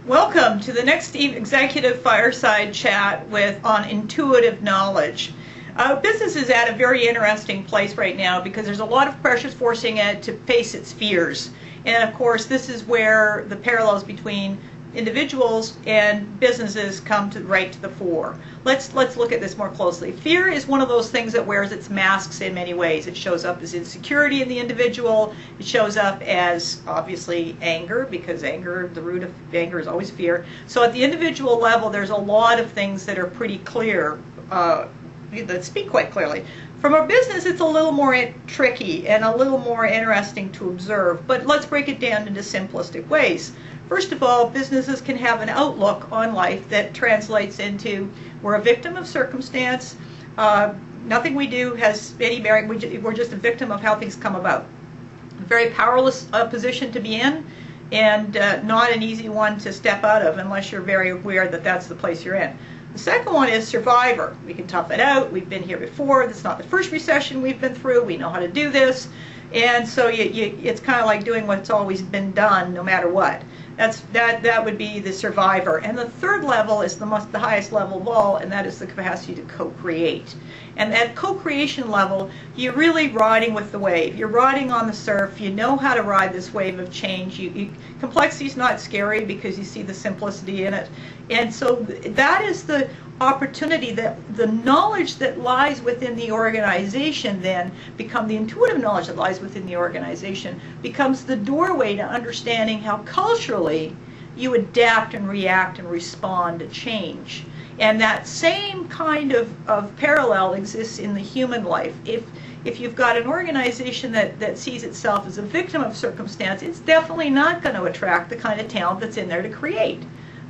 Welcome to the next executive fireside chat on intuitive knowledge. Business is at a very interesting place right now because there's a lot of pressures forcing it to face its fears. And of course, this is where the parallels between individuals and businesses come right to the fore. Let's look at this more closely. Fear is one of those things that wears its masks in many ways. It shows up as insecurity in the individual. It shows up as obviously anger, because anger, the root of anger is always fear. So at the individual level, there's a lot of things that are pretty clear, that speak quite clearly. From a business, it's a little more tricky and a little more interesting to observe, but let's break it down into simplistic ways. First of all, businesses can have an outlook on life that translates into we're a victim of circumstance. Nothing we do has any bearing. We're just a victim of how things come about. A very powerless position to be in, and not an easy one to step out of unless you're very aware that that's the place you're in. The second one is survivor. We can tough it out. We've been here before. It's not the first recession we've been through. We know how to do this. And so it's kind of like doing what's always been done no matter what. That would be the survivor. And the third level is the highest level of all, and that is the capacity to co-create. And at co-creation level, you're really riding with the wave. You're riding on the surf. You know how to ride this wave of change. Complexity is not scary because you see the simplicity in it. And so that is the opportunity, that the knowledge that lies within the organization then the intuitive knowledge that lies within the organization becomes the doorway to understanding how culturally you adapt and react and respond to change. And that same kind of parallel exists in the human life. If you've got an organization that sees itself as a victim of circumstance, it's definitely not going to attract the kind of talent that's in there to create.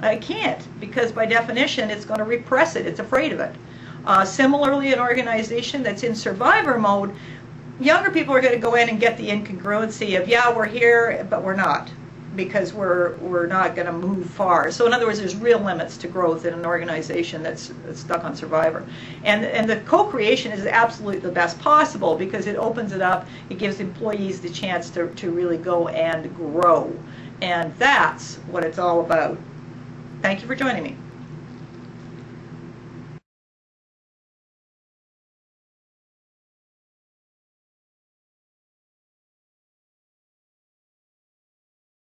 It can't, because by definition it's going to repress it. It's afraid of it. Similarly, an organization that's in survivor mode, younger people are going to go in and get the incongruency of, yeah, we're here, but we're not, because we're not going to move far. So in other words, there's real limits to growth in an organization that's stuck on survivor. And the co-creation is absolutely the best possible because it opens it up. It gives employees the chance to really go and grow. And that's what it's all about. Thank you for joining me.